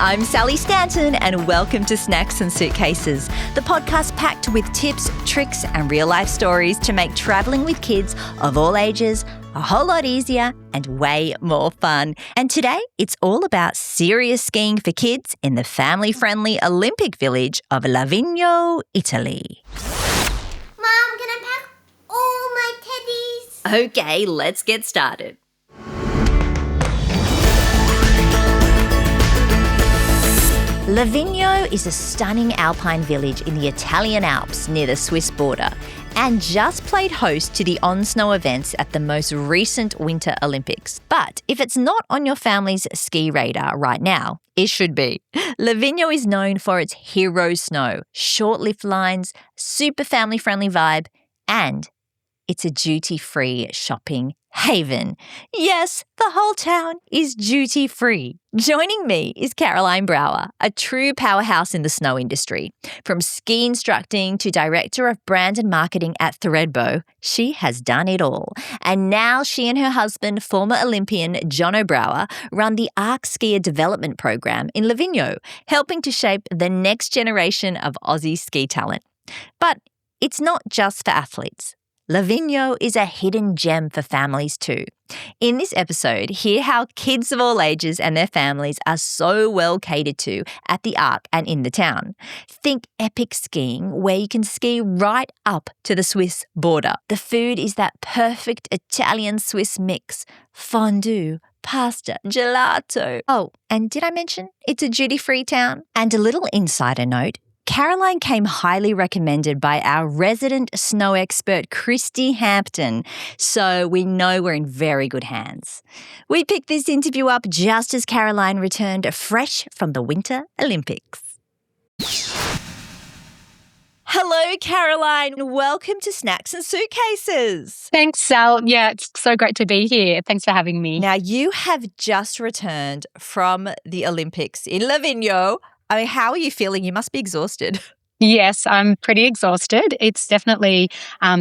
I'm Sally Stanton and welcome to Snacks and Suitcases, the podcast packed with tips, tricks and real-life stories to make travelling with kids of all ages a whole lot easier and way more fun. And today, it's all about serious skiing for kids in the family-friendly Olympic village of Livigno, Italy. Mom, can I pack all my teddies? Okay, let's get started. Livigno is a stunning alpine village in the Italian Alps near the Swiss border and just played host to the on-snow events at the most recent Winter Olympics. But if it's not on your family's ski radar right now, it should be. Livigno is known for its hero snow, short lift lines, super family-friendly vibe, and it's a duty-free shopping haven. Yes, the whole town is duty-free. Joining me is Jono Brauer, a true powerhouse in the snow industry. From ski instructing to director of brand and marketing at Threadbow, she has done it all. And now she and her husband, former Olympian Jono Brauer, run the Arc Skier Development Program in Livigno, helping to shape the next generation of Aussie ski talent. But it's not just for athletes. Livigno is a hidden gem for families too. In this episode, hear how kids of all ages and their families are so well catered to at the Arc and in the town. Think epic skiing where you can ski right up to the Swiss border. The food is that perfect Italian-Swiss mix: fondue, pasta, gelato. Oh, and did I mention it's a duty-free town? And a little insider note, Caroline came highly recommended by our resident snow expert, Christy Hampton, so we know we're in very good hands. We picked this interview up just as Caroline returned fresh from the Winter Olympics. Hello, Caroline. Welcome to Snacks and Suitcases. Thanks, Sal. Yeah, it's so great to be here. Thanks for having me. Now, you have just returned from the Olympics in Livigno. I mean, how are you feeling? You must be exhausted. Yes, I'm pretty exhausted. It's definitely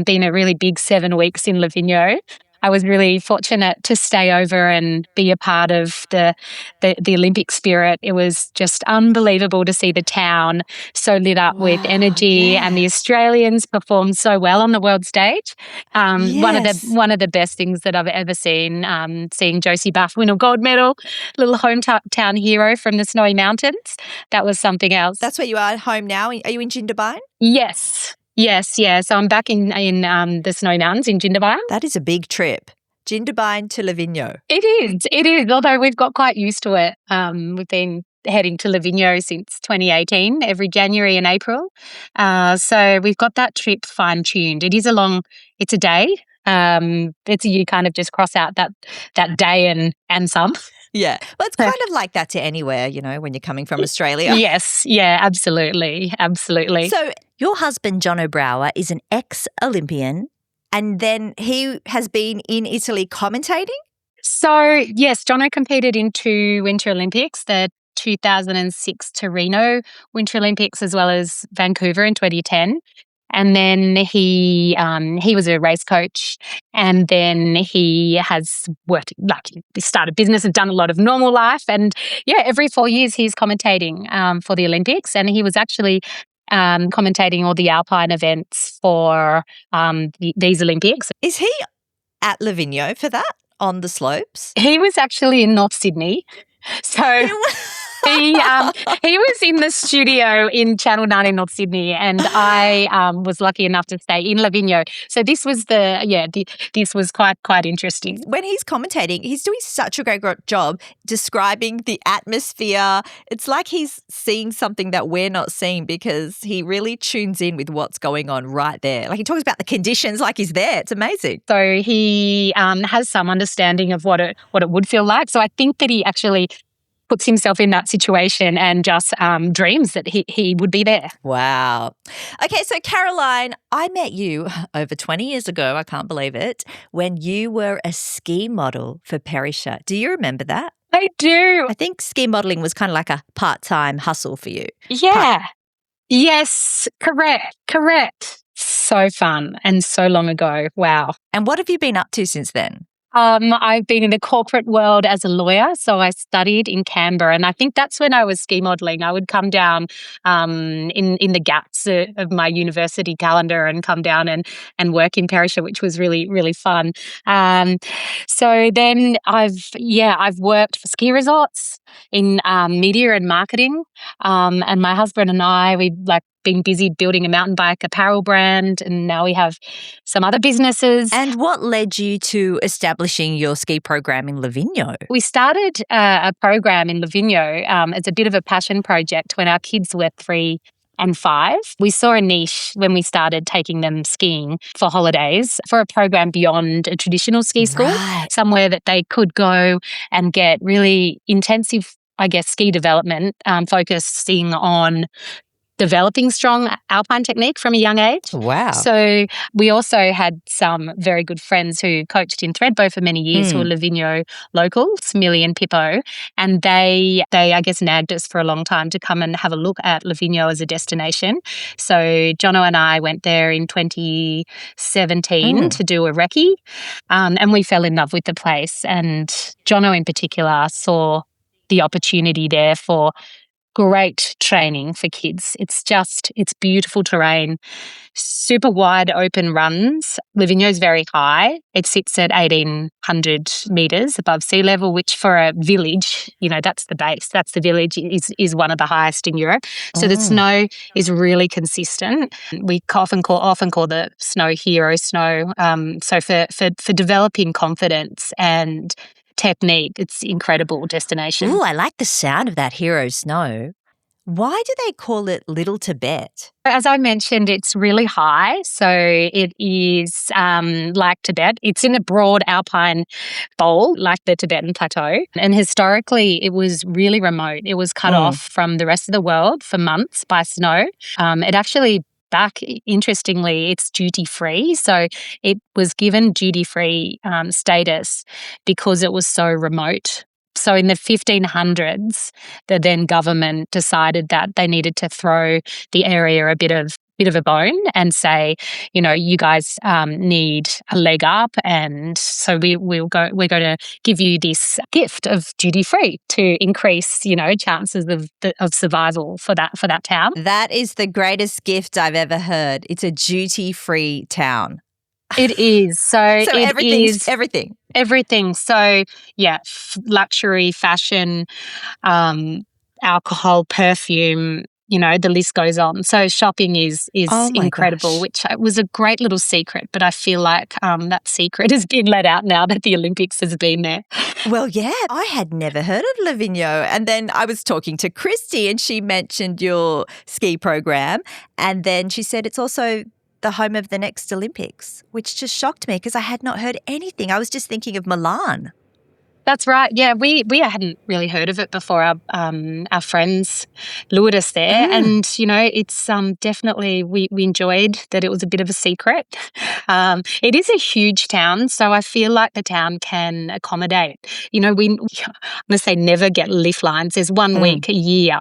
been a really big 7 weeks in Livigno. I was really fortunate to stay over and be a part of the Olympic spirit. It was just unbelievable to see the town so lit up with energy, and the Australians performed so well on the world stage. One of the best things that I've ever seen, seeing Josie Buff win a gold medal, little hometown hero from the Snowy Mountains. That was something else. That's where you are at home now. Are you in Jindabyne? Yes. So I'm back in the Snowy Mountains in Jindabyne. That is a big trip. Jindabyne to Livigno. It is, although we've got quite used to it. We've been heading to Livigno since 2018, every January and April. So we've got that trip fine-tuned. It's a day. You kind of just cross out that day and some. Yeah. Well, it's kind of like that to anywhere, when you're coming from Australia. Yes. Yeah, absolutely. Absolutely. So your husband, Jono Brauer, is an ex-Olympian, and then he has been in Italy commentating? So, yes, Jono competed in 2 Winter Olympics, the 2006 Torino Winter Olympics as well as Vancouver in 2010. And then he was a race coach, and then he has worked, he started business and done a lot of normal life. And every 4 years he's commentating for the Olympics, and he was actually commentating all the alpine events for these Olympics. Is he at Lavinio for that, on the slopes? He was actually in North Sydney. So he was in the studio in Channel 9 in North Sydney, and I was lucky enough to stay in Livigno. So this was this was quite interesting. When he's commentating, he's doing such a great job describing the atmosphere. It's like he's seeing something that we're not seeing because he really tunes in with what's going on right there. Like he talks about the conditions like he's there. It's amazing. So he has some understanding of what it would feel like. So I think that he actually puts himself in that situation and just dreams that he would be there. Wow. Okay, so Caroline, I met you over 20 years ago, I can't believe it, when you were a ski model for Perisher. Do you remember that? I do. I think ski modelling was kind of like a part-time hustle for you. Yeah. Yes, correct. So fun and so long ago. Wow. And what have you been up to since then? I've been in the corporate world as a lawyer, so I studied in Canberra, and I think that's when I was ski modelling. I would come down in the gaps of my university calendar and come down and work in Perisher, which was really, really fun. So then I've worked for ski resorts in media and marketing, and my husband and I, we've been busy building a mountain bike apparel brand, and now we have some other businesses. And what led you to establishing your ski program in Livigno? We started a program in Livigno as a bit of a passion project when our kids were 3 and 5. We saw a niche when we started taking them skiing for holidays for a program beyond a traditional ski school, somewhere that they could go and get really intensive, I guess, ski development, focusing on developing strong alpine technique from a young age. Wow. So we also had some very good friends who coached in Thredbo for many years who were Livigno locals, Millie and Pippo, and they I guess nagged us for a long time to come and have a look at Livigno as a destination. So Jono and I went there in 2017 to do a recce, and we fell in love with the place, and Jono in particular saw the opportunity there for great training for kids. It's beautiful terrain, super wide open runs. Livigno is very high. It sits at 1,800 metres above sea level, which for a village, that's the base. That's the village is one of the highest in Europe. So the snow is really consistent. We often call the snow hero snow. So for developing confidence and technique, it's incredible destination. Ooh, I like the sound of that hero snow. Why do they call it Little Tibet? As I mentioned, it's really high. So it is like Tibet. It's in a broad alpine bowl, like the Tibetan Plateau. And historically, it was really remote. It was cut off from the rest of the world for months by snow. It actually interestingly, it's duty-free. So it was given duty-free status because it was so remote. So in the 1500s, the then government decided that they needed to throw the area a bit of a bone and say, you guys need a leg up, and so we're going to give you this gift of duty free to increase, chances of survival for that town. That is the greatest gift I've ever heard. It's a duty free town. It is. So everything. Everything. So yeah, luxury, fashion, alcohol, perfume. The list goes on. So shopping is incredible, which was a great little secret, but I feel like that secret has been let out now that the Olympics has been there. Well, yeah, I had never heard of Livigno, and then I was talking to Christy and she mentioned your ski program, and then she said it's also the home of the next Olympics, which just shocked me because I had not heard anything. I was just thinking of Milan. That's right. Yeah, we hadn't really heard of it before. Our friends lured us there, and it's definitely we enjoyed that it was a bit of a secret. It is a huge town, so I feel like the town can accommodate. I'm going to say never get lift lines. There's 1 week a year,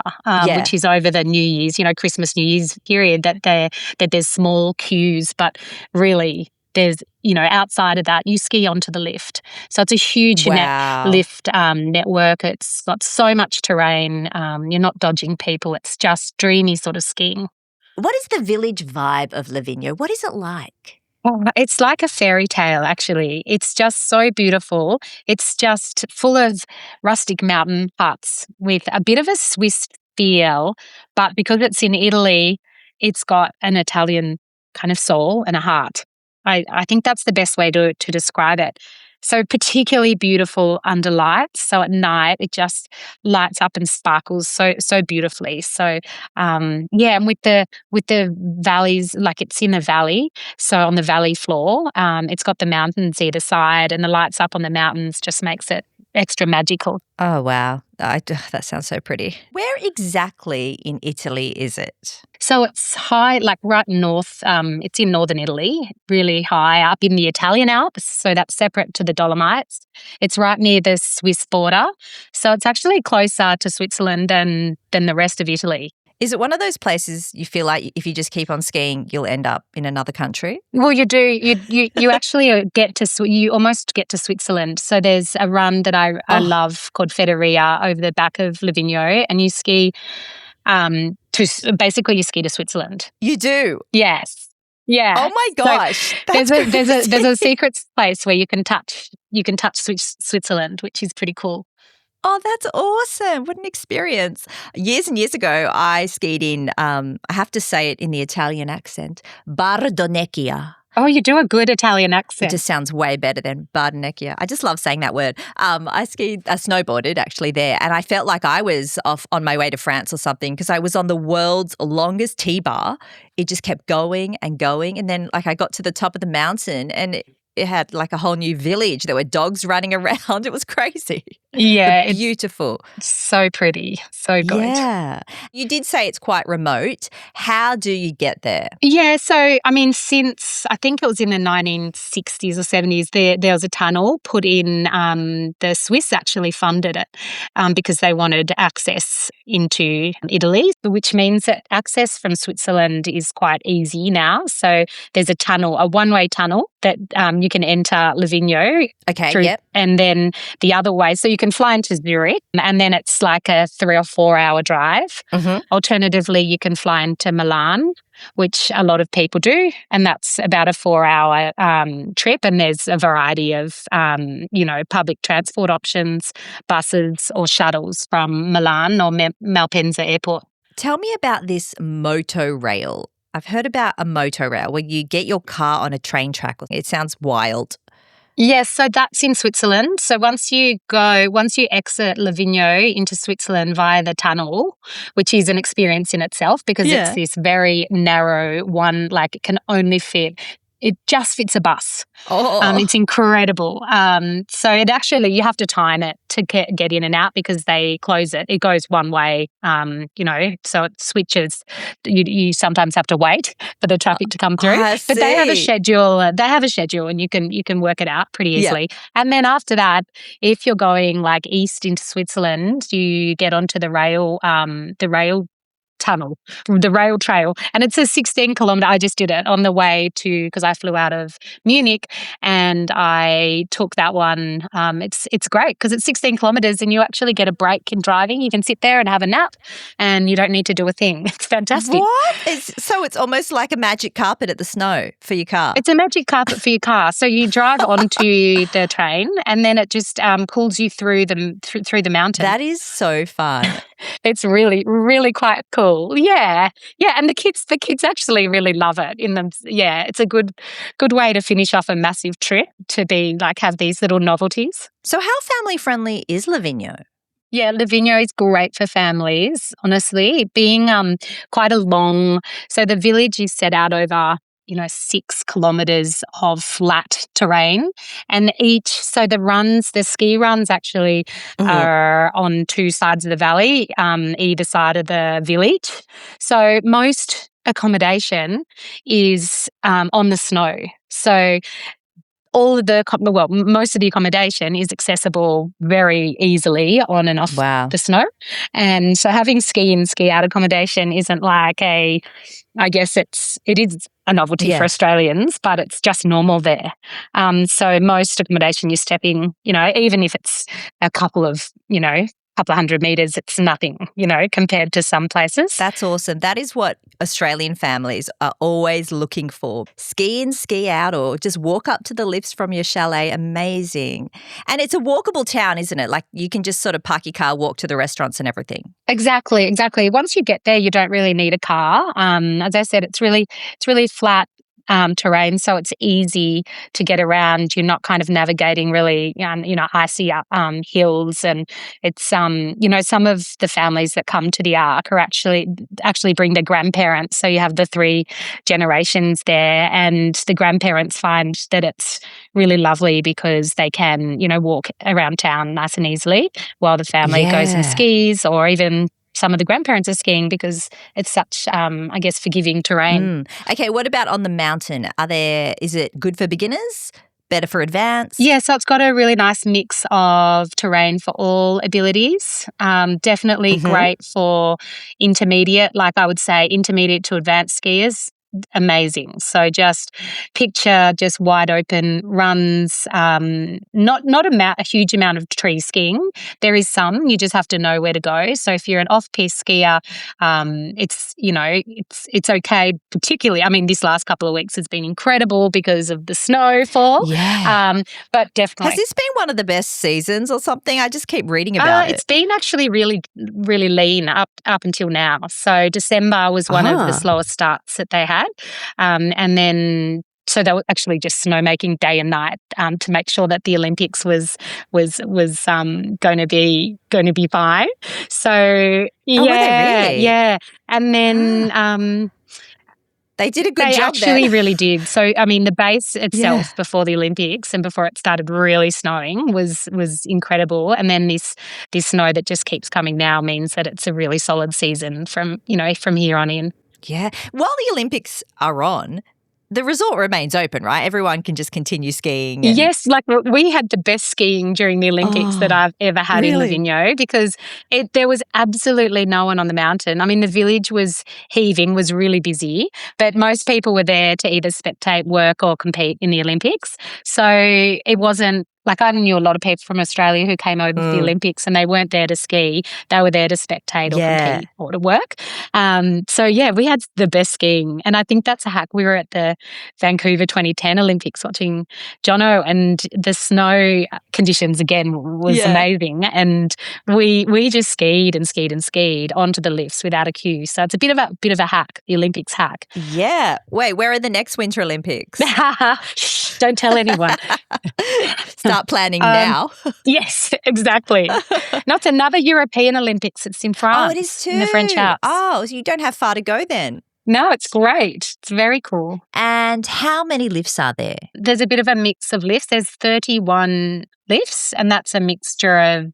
which is over the New Year's, Christmas, New Year's period that there's small queues, but really. There's, outside of that, you ski onto the lift. So it's a huge lift network. It's got so much terrain. You're not dodging people. It's just dreamy sort of skiing. What is the village vibe of Livigno? What is it like? It's like a fairy tale, actually. It's just so beautiful. It's just full of rustic mountain huts with a bit of a Swiss feel, but because it's in Italy, it's got an Italian kind of soul and a heart. I think that's the best way to describe it. So particularly beautiful under lights. So at night, it just lights up and sparkles so beautifully. So and with the valleys, like it's in a valley. So on the valley floor, it's got the mountains either side, and the lights up on the mountains just makes it extra magical. Oh, wow. That sounds so pretty. Where exactly in Italy is it? So it's high, like right north. It's in northern Italy, really high up in the Italian Alps. So that's separate to the Dolomites. It's right near the Swiss border. So it's actually closer to Switzerland than the rest of Italy. Is it one of those places you feel like if you just keep on skiing, you'll end up in another country? Well, you do. You actually you almost get to Switzerland. So there's a run that I love called Federia over the back of Livigno, and you ski basically you ski to Switzerland. You do? Yes. Yeah. Oh my gosh. So there's a secret place where you can touch Switzerland, which is pretty cool. Oh, that's awesome. What an experience. Years and years ago, I skied in, I have to say it in the Italian accent, Bardonecchia. Oh, you do a good Italian accent. It just sounds way better than Bardonecchia. I just love saying that word. I snowboarded actually there, and I felt like I was off on my way to France or something because I was on the world's longest T-bar. It just kept going and going, and then like I got to the top of the mountain and it had like a whole new village. There were dogs running around. It was crazy. Yeah. Beautiful. So pretty. So good. Yeah. You did say it's quite remote. How do you get there? Yeah. So, I mean, since I think it was in the 1960s or 70s, there was a tunnel put in. The Swiss actually funded it because they wanted access into Italy, which means that access from Switzerland is quite easy now. So there's a tunnel, a one-way tunnel that you can enter Livigno. Okay, yep. And then the other way, so you can fly into Zurich and then it's like a 3 or 4 hour drive. Mm-hmm. Alternatively, you can fly into Milan, which a lot of people do, and that's about a 4 hour trip. And there's a variety of, public transport options, buses or shuttles from Milan or Malpensa Airport. Tell me about this motorail. I've heard about a motorail where you get your car on a train track. It sounds wild. Yes, so that's in Switzerland. So once you exit Livigno into Switzerland via the tunnel, which is an experience in itself because it's this very narrow one, like it can only fit. It just fits a bus. Oh. It's incredible. So it actually, you have to time it to get in and out because they close it. It goes one way, so it switches. You sometimes have to wait for the traffic to come through. But they have a schedule. And you can work it out pretty easily. Yeah. And then after that, if you're going like east into Switzerland, you get onto the rail tunnel, the rail trail, and it's a 16 kilometre. I just did it on the way because I flew out of Munich and I took that one. It's great because it's 16 kilometres and you actually get a break in driving. You can sit there and have a nap and you don't need to do a thing. It's fantastic. What? So it's almost like a magic carpet at the snow for your car. It's a magic carpet for your car. So you drive onto the train and then it just pulls you through the mountain. That is so fun. It's really, really quite cool. Yeah. And the kids actually really love it. It's a good way to finish off a massive trip to be like have these little novelties. So how family friendly is Livigno? Yeah, Livigno is great for families, honestly. Being quite a long, so the village is set out over 6 kilometres of flat terrain, and the ski runs actually are on 2 sides of the valley, either side of the village. So most accommodation is on the snow. So most of the accommodation is accessible very easily on and off the snow. And so having ski in, ski out accommodation isn't like it is a novelty for Australians, but it's just normal there. So most accommodation you're stepping, even if it's a couple of 100 metres, it's nothing, compared to some places. That's awesome. That is what Australian families are always looking for. Ski in, ski out, or just walk up to the lifts from your chalet. Amazing. And it's a walkable town, isn't it? Like you can just sort of park your car, walk to the restaurants and everything. Exactly. Once you get there, you don't really need a car. As I said, it's really flat terrain, so it's easy to get around. You're not kind of navigating really, icy hills, and it's some of the families that come to the Ark are actually bring their grandparents. So you have the 3 generations there, and the grandparents find that it's really lovely because they can, walk around town nice and easily while the family goes and skis, or even some of the grandparents are skiing because it's such, forgiving terrain. Okay, what about on the mountain? Is it good for beginners, better for advanced? Yeah, so it's got a really nice mix of terrain for all abilities. Definitely great for intermediate, like I would say intermediate to advanced skiers. Amazing. So just picture just wide open runs, not a huge amount of tree skiing. There is some, you just have to know where to go. So if you're an off-piste skier, it's okay. Particularly, I mean, this last couple of weeks has been incredible because of the snowfall. Yeah. But definitely. Has this been one of the best seasons or something? I just keep reading about it. It's been actually really, really lean up until now. So December was one of the slowest starts that they had. And then so they were actually just snowmaking day and night to make sure that the Olympics was going to be fine. So yeah, were they really? Yeah, and then they did a good they job. Actually then. really did. So I mean, the base itself before the Olympics and before it started really snowing was incredible. And then this snow that just keeps coming now means that it's a really solid season from here on in. Yeah. While the Olympics are on, the resort remains open, right? Everyone can just continue skiing. Yes, like we had the best skiing during the Olympics that I've ever had in Livigno because there was absolutely no one on the mountain. I mean, the village was heaving, was really busy, but most people were there to either spectate, work or compete in the Olympics. So it wasn't like I knew a lot of people from Australia who came over for the Olympics and they weren't there to ski. They were there to spectate or compete or to work. So, yeah, we had the best skiing. And I think that's a hack. We were at the Vancouver 2010 Olympics watching Jono and the snow conditions, again, was amazing. And we just skied and skied and skied onto the lifts without a queue. So it's a bit of a hack, the Olympics hack. Yeah. Wait, where are the next Winter Olympics? Shh, don't tell anyone. Start planning now. Yes, exactly. Not another European Olympics. It's in France. Oh, it is too. In the French Alps. Oh, so you don't have far to go then. No, it's great. It's very cool. And how many lifts are there? There's a bit of a mix of lifts. There's 31 lifts, and that's a mixture of,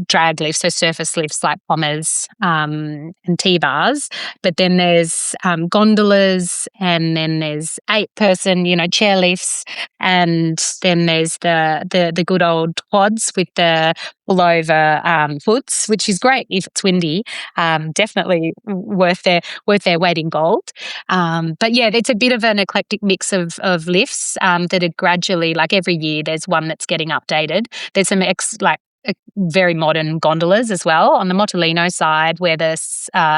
drag lifts, so surface lifts like pommers and T-bars. But then there's gondolas, and then there's 8-person, chair lifts, and then there's the good old quads with the pullover hoods, which is great if it's windy. Definitely worth their weight in gold. But yeah, it's a bit of an eclectic mix of lifts that are gradually, like every year, there's one that's getting updated. There's some very modern gondolas as well. On the Motolino side, where the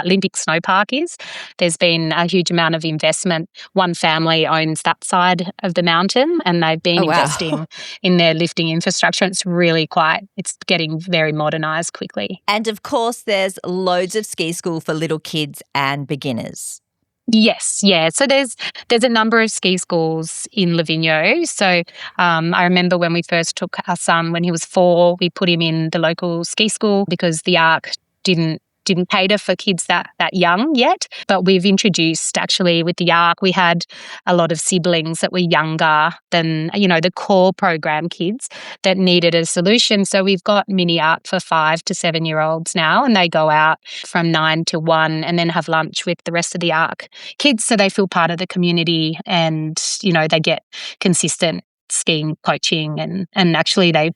Olympic snow park is, there's been a huge amount of investment. One family owns that side of the mountain, and they've been investing in their lifting infrastructure. It's getting very modernised quickly. And of course, there's loads of ski school for little kids and beginners. Yes, yeah. So there's a number of ski schools in Livigno. So I remember when we first took our son when he was 4, we put him in the local ski school because the ARC didn't cater for kids that young yet. But we've introduced, actually, with the ARC, we had a lot of siblings that were younger than, the core program kids that needed a solution. So we've got mini ARC for 5 to 7-year-olds now, and they go out from 9 to 1 and then have lunch with the rest of the ARC kids, so they feel part of the community and, they get consistent skiing coaching and actually they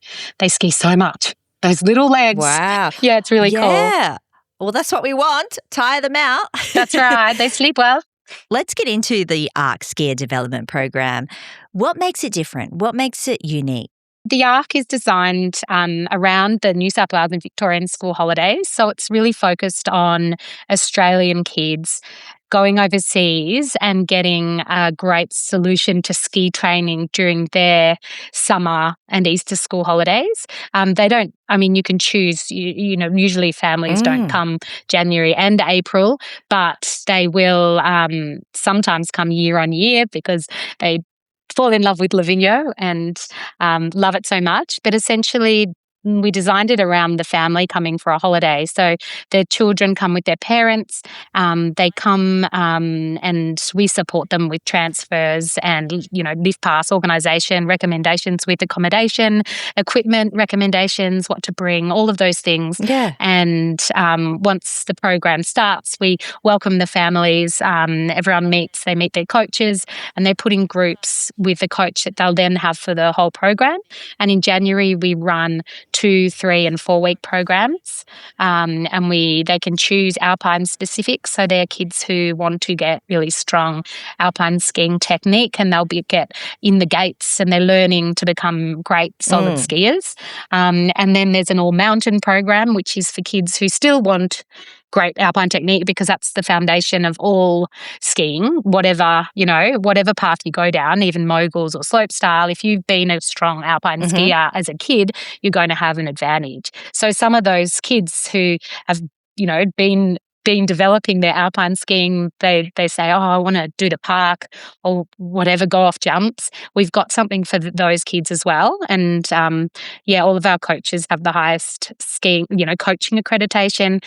ski so much. Those little legs. Wow. Yeah, it's really cool. Yeah. Well, that's what we want. Tire them out. That's right. They sleep well. Let's get into the ARC Skier Development Program. What makes it different? What makes it unique? The ARC is designed around the New South Wales and Victorian school holidays. So it's really focused on Australian kids going overseas and getting a great solution to ski training during their summer and Easter school holidays. You can choose, usually families don't come January and April, but they will sometimes come year on year because they fall in love with Livigno and love it so much. But essentially, we designed it around the family coming for a holiday. So the children come with their parents. They come and we support them with transfers and, lift pass organisation, recommendations with accommodation, equipment recommendations, what to bring, all of those things. Yeah. And once the program starts, we welcome the families. Everyone meets, they meet their coaches, and they're put in groups with the coach that they'll then have for the whole program. And in January, we run 2, 3, and 4 week programs. And they can choose alpine specific. So they're kids who want to get really strong alpine skiing technique, and they'll get in the gates, and they're learning to become great solid skiers. And then there's an all mountain program, which is for kids who still want great alpine technique, because that's the foundation of all skiing, whatever path you go down, even moguls or slope style. If you've been a strong alpine skier as a kid, you're going to have an advantage. So some of those kids who have, been developing their alpine skiing, they say, oh, I want to do the park or whatever, go off jumps. We've got something for those kids as well. And all of our coaches have the highest skiing, coaching accreditation.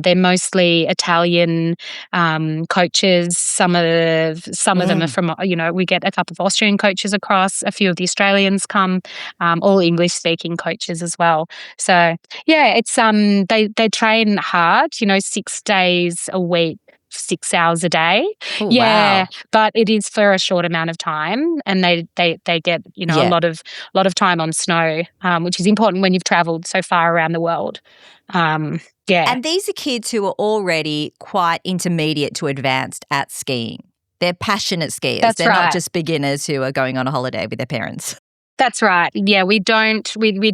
They're mostly Italian coaches. Some of them are from, we get a couple of Austrian coaches across. A few of the Australians come, all English speaking coaches as well. So it's they train hard, 6 days a week, 6 hours a day. Ooh, yeah, wow. but it is for a short amount of time, and they get a lot of time on snow, which is important when you've travelled so far around the world. And these are kids who are already quite intermediate to advanced at skiing. They're passionate skiers. They're not just beginners who are going on a holiday with their parents. That's right. Yeah, we definitely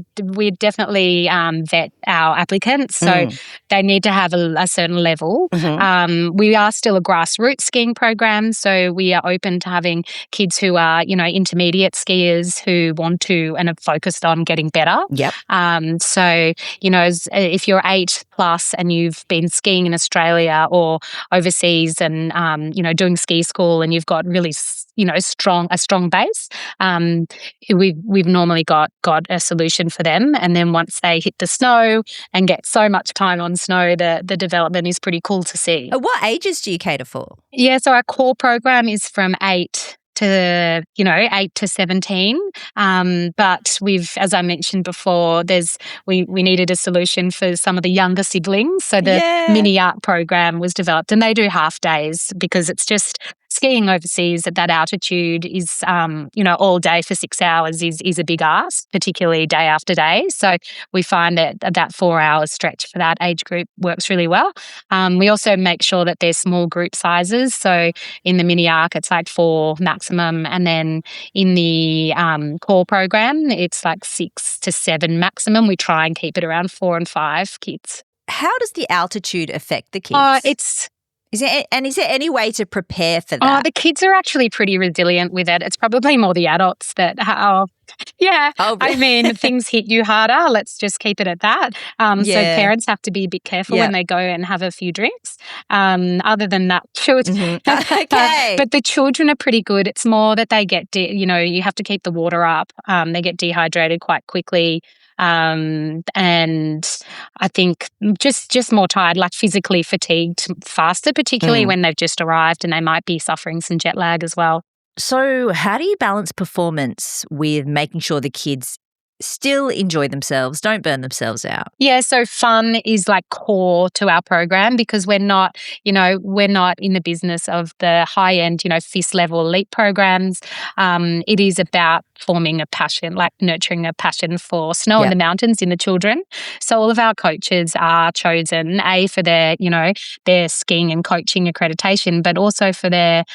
vet our applicants, so they need to have a certain level. We are still a grassroots skiing program, so we are open to having kids who are, intermediate skiers who want to and are focused on getting better. Yep. So, if you're 8 plus and you've been skiing in Australia or overseas and, doing ski school, and you've got really, a strong base, we've normally got a solution for them. And then once they hit the snow and get so much time on snow, the development is pretty cool to see. What ages do you cater for? Yeah, so our core program is from 8 to 17. But as I mentioned before, we needed a solution for some of the younger siblings. So the mini art program was developed, and they do half days because it's just skiing overseas at that altitude is, all day for 6 hours is a big ask, particularly day after day. So we find that 4 hours stretch for that age group works really well. We also make sure that there's small group sizes. So in the mini arc, it's like 4 maximum. And then in the core program, it's like 6 to 7 maximum. We try and keep it around 4 and 5 kids. How does the altitude affect the kids? Is there any way to prepare for that? The kids are actually pretty resilient with it. It's probably more the adults that I mean, things hit you harder. Let's just keep it at that. So parents have to be a bit careful when they go and have a few drinks. Other than that, children. Okay. But the children are pretty good. It's more that they get, you have to keep the water up. They get dehydrated quite quickly. And I think just more tired, like physically fatigued faster, particularly when they've just arrived and they might be suffering some jet lag as well. So how do you balance performance with making sure the kids still enjoy themselves, don't burn themselves out? Yeah, so fun is like core to our program because we're not in the business of the high end, FIS level elite programs. It is about forming a passion, like nurturing a passion for snow in the mountains in the children. So all of our coaches are chosen for their, their skiing and coaching accreditation, but also for their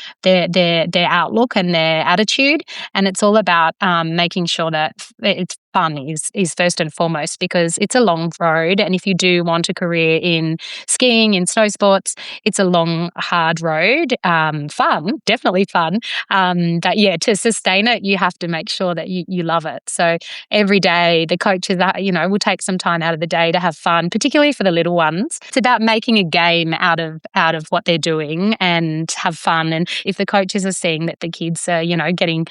outlook and their attitude. And it's all about making sure that it's fun is first and foremost, because it's a long road. And if you do want a career in skiing, in snow sports, it's a long, hard road. Fun, definitely fun. But to sustain it, you have to make sure that you love it. So every day the coaches are, will take some time out of the day to have fun, particularly for the little ones. It's about making a game out of what they're doing and have fun. And if the coaches are seeing that the kids are, getting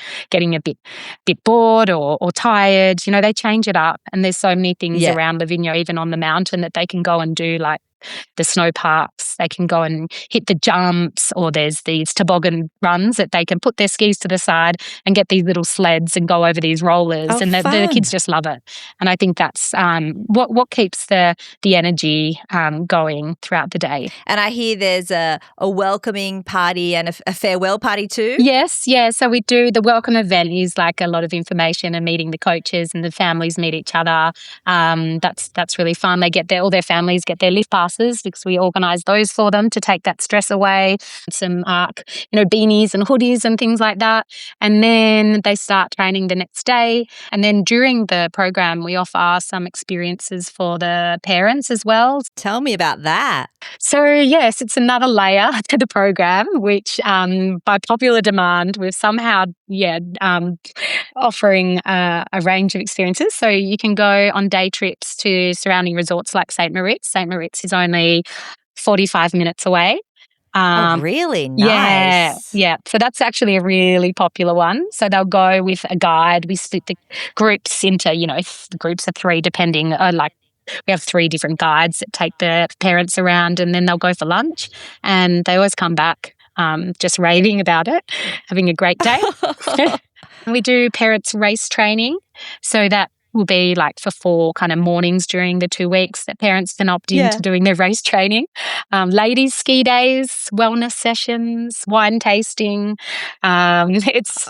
a bit bored or tired, they change it up. And there's so many things around Livigno, even on the mountain, that they can go and do, like the snow parks. They can go and hit the jumps, or there's these toboggan runs that they can put their skis to the side and get these little sleds and go over these rollers. Oh, and the kids just love it. And I think that's what keeps the energy going throughout the day. And I hear there's a welcoming party and a farewell party too? Yes, yeah. So we do, the welcome event is like a lot of information and meeting the coaches, and the families meet each other. That's really fun. They get all their families get their lift passes, because we organise those for them to take that stress away. Some beanies and hoodies and things like that. And then they start training the next day. And then during the program, we offer some experiences for the parents as well. Tell me about that. So yes, it's another layer to the program, which by popular demand, we've somehow offering a range of experiences. So you can go on day trips to surrounding resorts like St. Moritz. St. Moritz is only 45 minutes away. Oh, really? Nice. Yeah. So that's actually a really popular one. So they'll go with a guide. We split the groups into, the groups of 3, depending, we have 3 different guides that take the parents around, and then they'll go for lunch, and they always come back just raving about it, having a great day. We do parents race training. So that will be like for 4 kind of mornings during the 2 weeks that parents can opt into doing their race training. Ladies ski days, wellness sessions, wine tasting. It's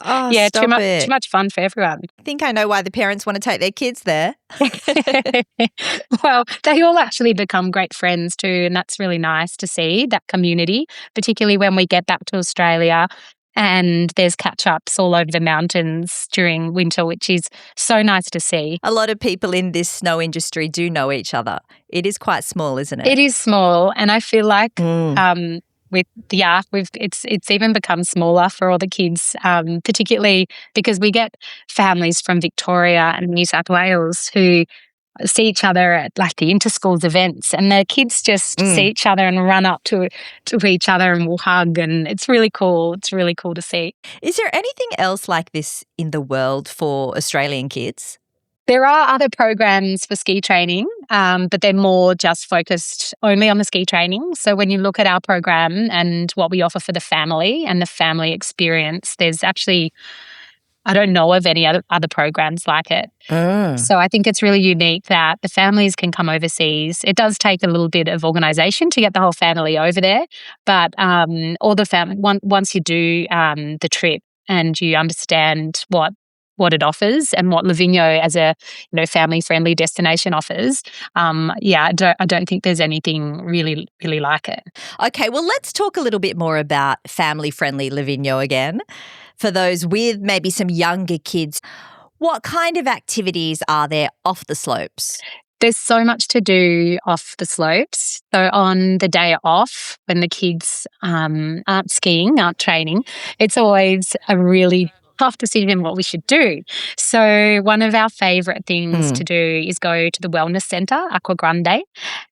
too much fun for everyone. I think I know why the parents want to take their kids there. Well, they all actually become great friends too, and that's really nice to see that community, particularly when we get back to Australia. And there's catch-ups all over the mountains during winter, which is so nice to see. A lot of people in this snow industry do know each other. It is quite small, isn't it? It is small, and I feel like it's even become smaller for all the kids, particularly because we get families from Victoria and New South Wales who see each other at like the interschools events, and the kids just see each other and run up to each other and will hug, and it's really cool. It's really cool to see. Is there anything else like this in the world for Australian kids? There are other programs for ski training, but they're more just focused only on the ski training. So when you look at our program and what we offer for the family and the family experience, there's actually, I don't know of any other programs like it. So I think it's really unique that the families can come overseas. It does take a little bit of organisation to get the whole family over there, but all the once you do the trip and you understand what it offers and what Livigno as a family-friendly destination offers, I don't think there's anything really, really like it. Okay, well, let's talk a little bit more about family-friendly Livigno again. For those with maybe some younger kids, what kind of activities are there off the slopes? There's so much to do off the slopes. So on the day off, when the kids aren't skiing, aren't training, it's always a really tough decision what we should do. So one of our favourite things to do is go to the wellness centre, Aqua Grande.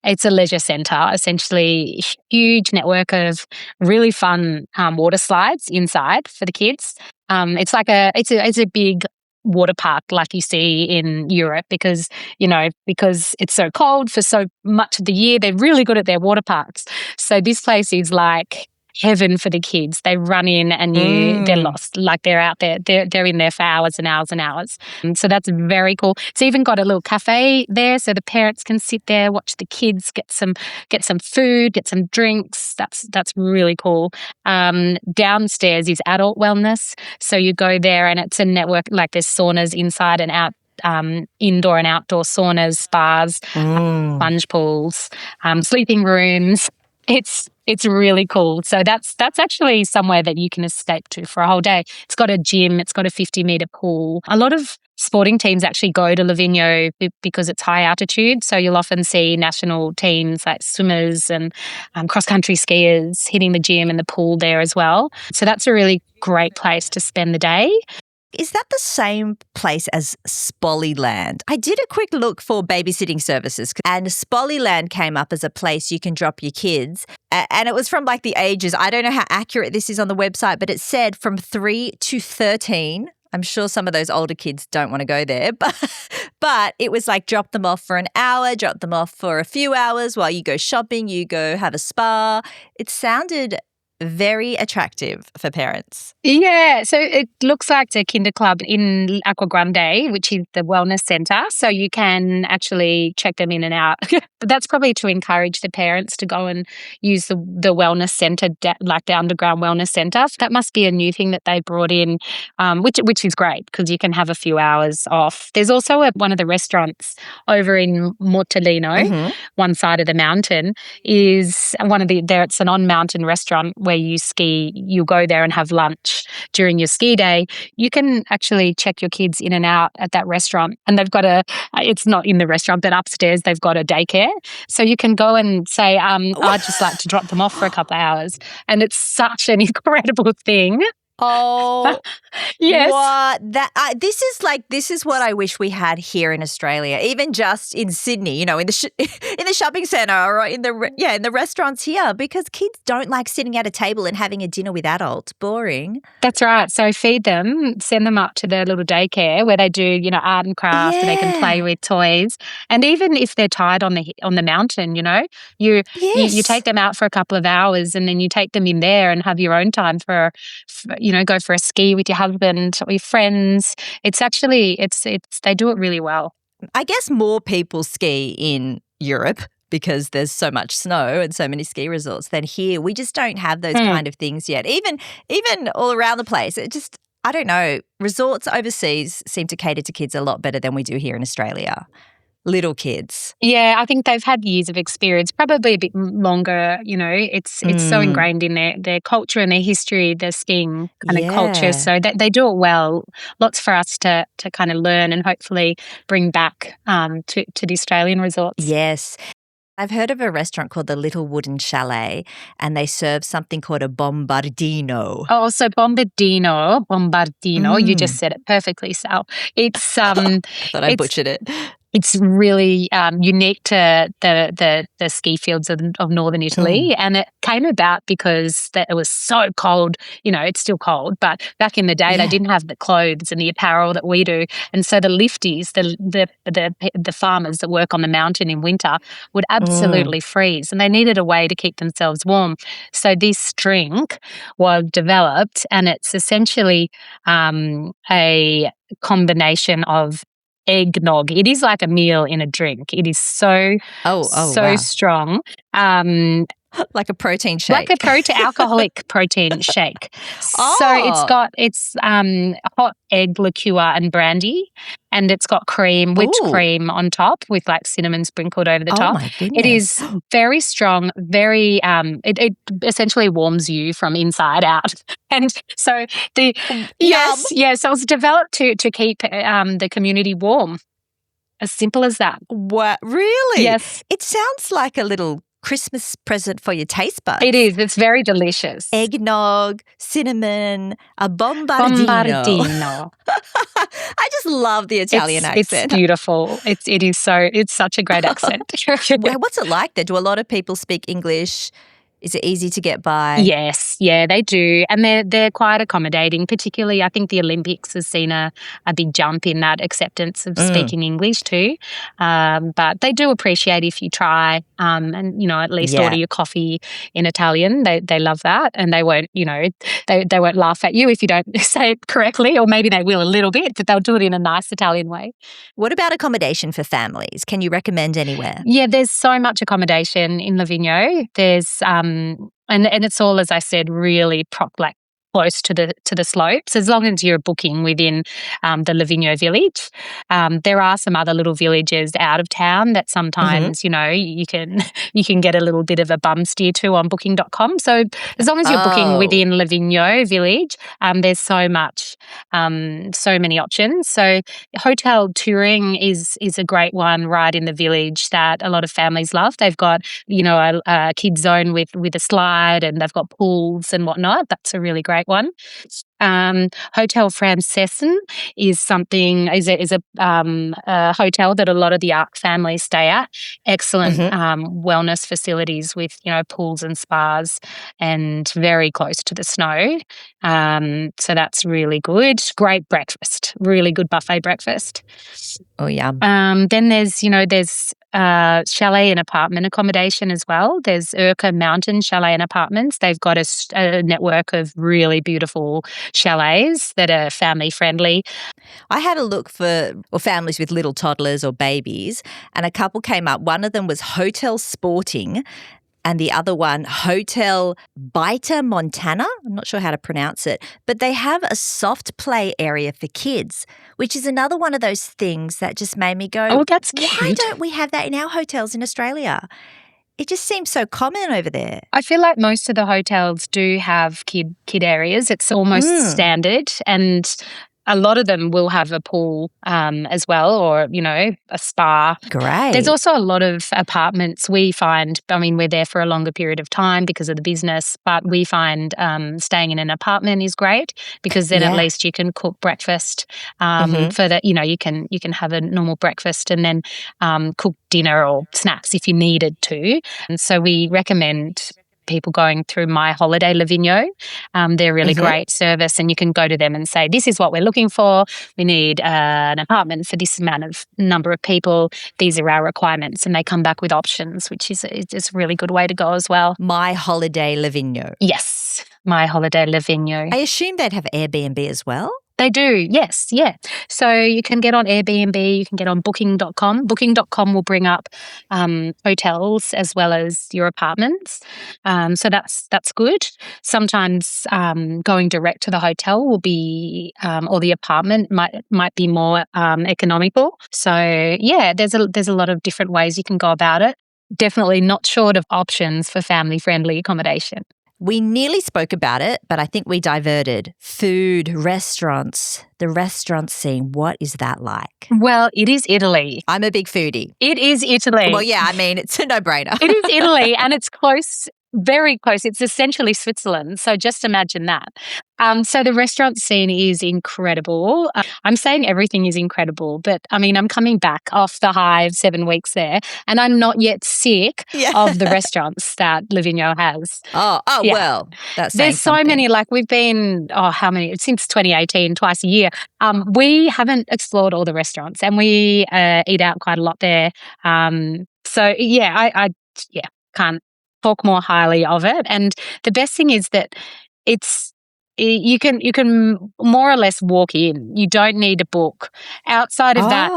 It's a leisure centre, essentially huge network of really fun water slides inside for the kids. It's like it's a big water park like you see in Europe, because it's so cold for so much of the year. They're really good at their water parks. So this place is like heaven for the kids. They run in and they're lost, like they're out there. They're in there for hours and hours and hours. And so that's very cool. It's even got a little cafe there, so the parents can sit there, watch the kids, get some food, get some drinks. That's really cool. Downstairs is adult wellness, so you go there and it's a network. Like there's saunas inside and out. Indoor and outdoor saunas, spas, plunge pools, sleeping rooms. It's really cool. So that's actually somewhere that you can escape to for a whole day. It's got a gym. It's got a 50-metre pool. A lot of sporting teams actually go to Livigno because it's high altitude. So you'll often see national teams like swimmers and cross-country skiers hitting the gym and the pool there as well. So that's a really great place to spend the day. Is that the same place as Spollyland? I did a quick look for babysitting services and Spollyland came up as a place you can drop your kids. And it was from like the ages. I don't know how accurate this is on the website, but it said from 3 to 13. I'm sure some of those older kids don't want to go there, but it was like drop them off for an hour, drop them off for a few hours while you go shopping, you go have a spa. It sounded very attractive for parents. Yeah, so it looks like the Kinder Club in Aqua Grande, which is the wellness centre. So you can actually check them in and out. But that's probably to encourage the parents to go and use the wellness centre, like the underground wellness centre. That must be a new thing that they brought in, which is great because you can have a few hours off. There's also one of the restaurants over in Mortellino, one side of the mountain, is it's an on-mountain restaurant where you ski. You go there and have lunch during your ski day. You can actually check your kids in and out at that restaurant, and they've got it's not in the restaurant, but upstairs they've got a daycare. So you can go and say, I'd just like to drop them off for a couple of hours. And it's such an incredible thing. Oh, yes. What? This is what I wish we had here in Australia, even just in Sydney, in the shopping centre or in the restaurants here, because kids don't like sitting at a table and having a dinner with adults. Boring. That's right. So feed them, send them up to their little daycare where they do, art and craft, and they can play with toys. And even if they're tired on the mountain, you take them out for a couple of hours, and then you take them in there and have your own time for go for a ski with your husband or your friends. It's actually, they do it really well. I guess more people ski in Europe because there's so much snow and so many ski resorts than here. We just don't have those kind of things yet. Even all around the place, I don't know, resorts overseas seem to cater to kids a lot better than we do here in Australia. Little kids. Yeah, I think they've had years of experience, probably a bit longer. It's so ingrained in their culture and their history, their skiing kind of culture. So they do it well. Lots for us to kind of learn and hopefully bring back to the Australian resorts. Yes. I've heard of a restaurant called the Little Wooden Chalet, and they serve something called a bombardino. Oh, so bombardino. You just said it perfectly, Sal. It's I thought I butchered it. It's really unique to the ski fields of northern Italy, and it came about because it was so cold. It's still cold, but back in the day they didn't have the clothes and the apparel that we do, and so the lifties, the farmers that work on the mountain in winter, would absolutely freeze, and they needed a way to keep themselves warm. So this drink was developed, and it's essentially a combination of eggnog. It is like a meal in a drink. It is so strong. Like a protein shake. Like a alcoholic protein shake. So it's hot egg liqueur and brandy, and it's got whipped cream on top with like cinnamon sprinkled over the top. My goodness. It is very strong, very it essentially warms you from inside out. And so so it was developed to keep the community warm. As simple as that. What? Really? Yes. It sounds like a little Christmas present for your taste buds. It is. It's very delicious. Eggnog, cinnamon, a bombardino. I just love the Italian accent. It's beautiful. It's such a great accent. What's it like there? Do a lot of people speak English? Is it easy to get by? Yes, yeah, they do. And they're quite accommodating, particularly I think the Olympics has seen a big jump in that acceptance of speaking English too. But they do appreciate if you try and, at least order your coffee in Italian. They love that, and they won't, they won't laugh at you if you don't say it correctly, or maybe they will a little bit, but they'll do it in a nice Italian way. What about accommodation for families? Can you recommend anywhere? Yeah, there's so much accommodation in Livigno. There's and it's all, as I said, really close to the slopes, as long as you're booking within the Livigno village. There are some other little villages out of town that sometimes, you can get a little bit of a bum steer to on booking.com. So as long as you're booking within Livigno village, there's so many options. So hotel touring is a great one right in the village that a lot of families love. They've got, a kids zone with a slide, and they've got pools and whatnot. That's a really great great one. Hotel Francessen is a hotel that a lot of the ARC families stay at. Excellent wellness facilities with, pools and spas, and very close to the snow. So that's really good. Great breakfast, really good buffet breakfast. Oh, yeah. Then there's chalet and apartment accommodation as well. There's Urca Mountain Chalet and Apartments. They've got a network of really beautiful chalets that are family friendly. I had a look for families with little toddlers or babies, and a couple came up. One of them was Hotel Sporting, and the other one, Hotel Bita Montana. I'm not sure how to pronounce it, but they have a soft play area for kids, which is another one of those things that just made me go, oh, that's cute. Why don't we have that in our hotels in Australia? It just seems so common over there. I feel like most of the hotels do have kid areas. It's almost standard, and a lot of them will have a pool as well, or, a spa. Great. There's also a lot of apartments we find. I mean, we're there for a longer period of time because of the business, but we find staying in an apartment is great because then at least you can cook breakfast for that. You can have a normal breakfast and then cook dinner or snacks if you needed to. And so we recommend people going through My Holiday Livigno. They're really great service, and you can go to them and say, this is what we're looking for. We need an apartment for this number of people. These are our requirements, and they come back with options, which is a really good way to go as well. My Holiday Livigno. Yes, My Holiday Livigno. I assume they'd have Airbnb as well? They do, yes, yeah. So you can get on Airbnb, you can get on booking.com. Booking.com will bring up hotels as well as your apartments. So that's good. Sometimes going direct to the hotel will be, or the apartment might be more economical. So yeah, there's a lot of different ways you can go about it. Definitely not short of options for family-friendly accommodation. We nearly spoke about it, but I think we diverted. Food, restaurants, the restaurant scene, what is that like? Well, it is Italy. I'm a big foodie. It is Italy. Well, yeah, I mean, it's a no-brainer. It is Italy, and it's close, very close. It's essentially Switzerland, so just imagine that. So the restaurant scene is incredible. I'm saying everything is incredible, but I mean, I'm coming back off the high of 7 weeks there, and I'm not yet sick of the restaurants that Livigno has. Well, that's saying there's so something. many. Like we've been, how many? Since 2018, twice a year. We haven't explored all the restaurants, and we eat out quite a lot there. So yeah, I can't talk more highly of it. And the best thing is that you can more or less walk in. You don't need a book. Outside of that,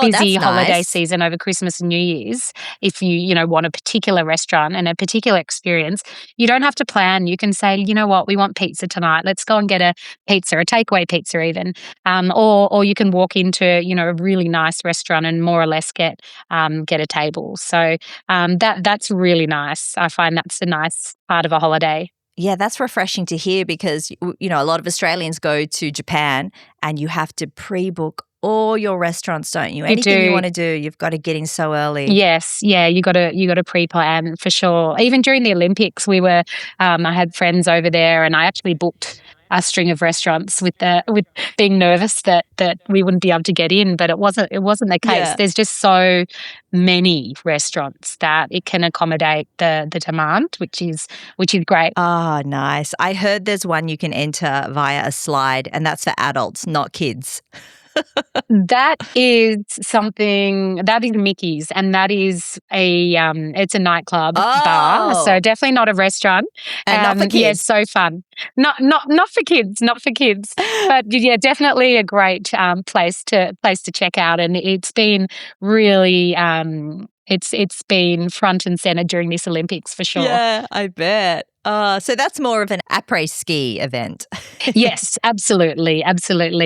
busy holiday season over Christmas and New Year's, if you want a particular restaurant and a particular experience, you don't have to plan. You can say, you know what, we want pizza tonight. Let's go and get a pizza, a takeaway pizza even. Or you can walk into, a really nice restaurant and more or less get a table. So that's really nice. I find that's a nice part of a holiday. Yeah, that's refreshing to hear because, a lot of Australians go to Japan and you have to pre-book all your restaurants, don't you? Anything you want to do, you've got to get in so early. Yes, yeah, you got to pre-plan for sure. Even during the Olympics, I had friends over there, and I actually booked a string of restaurants with being nervous that we wouldn't be able to get in, but it wasn't the case. Yeah. There's just so many restaurants that it can accommodate the demand, which is great. Oh, nice. I heard there's one you can enter via a slide, and that's for adults, not kids. That is Mickey's, and that is it's a nightclub bar, so definitely not a restaurant. And not for kids. Yeah, so fun. Not for kids, but yeah, definitely a great place to check out, and it's been really it's been front and center during this Olympics for sure. Yeah, I bet. So that's more of an après-ski event. Yes, absolutely.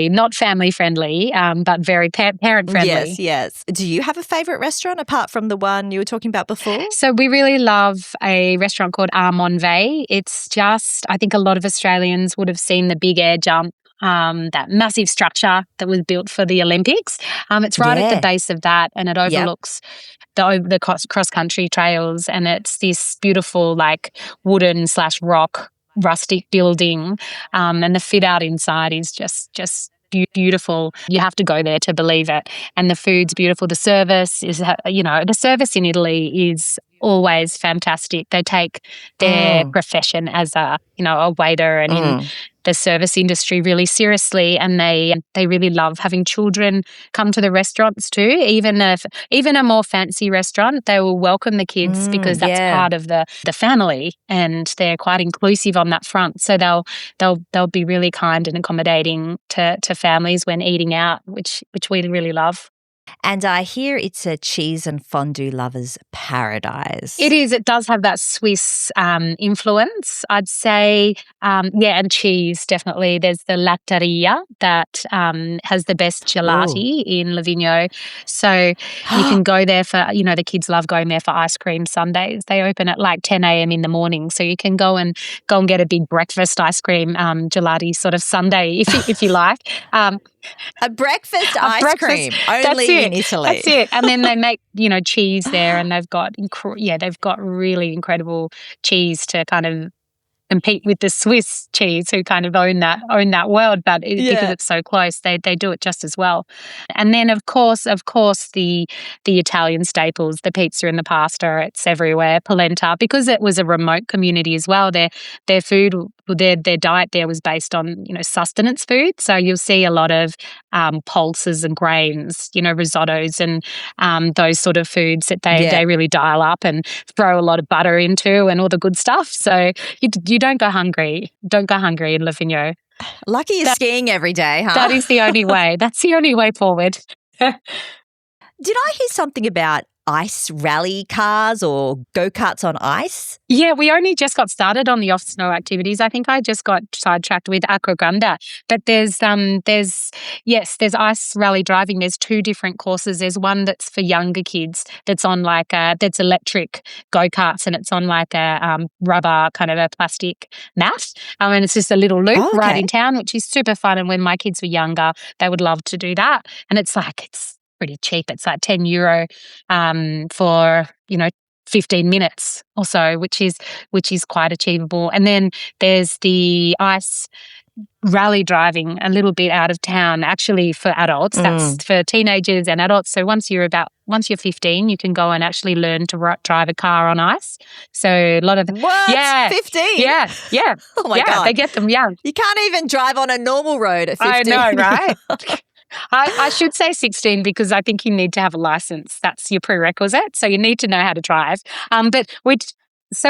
Not family friendly, but very parent friendly. Yes. Do you have a favourite restaurant apart from the one you were talking about before? So we really love a restaurant called Armonve. It's just, I think a lot of Australians would have seen the big air jump. That massive structure that was built for the Olympics. It's right at the base of that, and it overlooks the cross-country trails, and it's this beautiful like wooden /rock rustic building, and the fit out inside is just beautiful. You have to go there to believe it. And the food's beautiful. The service is, the service in Italy is always fantastic. They take their profession as a waiter and in the service industry really seriously, and they really love having children come to the restaurants too. Even a more fancy restaurant, they will welcome the kids because that's part of the family, and they're quite inclusive on that front. So they'll be really kind and accommodating to families when eating out, which we really love. And I hear it's a cheese and fondue lover's paradise. It is. It does have that Swiss influence, I'd say. And cheese, definitely. There's the Latteria that has the best gelati in Livigno. So you can go there for, the kids love going there for ice cream sundaes. They open at like 10 a.m. in the morning. So you can go and get a big breakfast ice cream gelati sort of sundae if you like. A breakfast ice cream, only in Italy. That's it. And then they make, cheese there, and they've got really incredible cheese to kind of compete with the Swiss cheese, who kind of own that world, but because it's so close, they do it just as well. And then of course the Italian staples, the pizza and the pasta, it's everywhere. Polenta, because it was a remote community as well. Their food, their diet there was based on sustenance food. So you'll see a lot of pulses and grains, risottos and those sort of foods that they really dial up and throw a lot of butter into and all the good stuff. So you don't go hungry. Don't go hungry in Livigno. Lucky you're skiing every day, huh? That is the only way. That's the only way forward. Did I hear something about ice rally cars or go-karts on ice? Yeah, we only just got started on the off-snow activities. I think I just got sidetracked with Accommodation. But there's ice rally driving. There's two different courses. There's one that's for younger kids that's on that's electric go-karts, and it's on like a rubber kind of a plastic mat. And it's just a little loop right in town, which is super fun. And when my kids were younger, they would love to do that. And it's pretty cheap. It's like €10 for 15 minutes or so, which is quite achievable. And then there's the ice rally driving a little bit out of town, actually for adults. That's for teenagers and adults. So once you're 15, you can go and actually learn to drive a car on ice. So a lot of 15? Yeah. Oh my God. They get them young. You can't even drive on a normal road at 15. I know, right? I should say 16 because I think you need to have a license. That's your prerequisite. So you need to know how to drive. But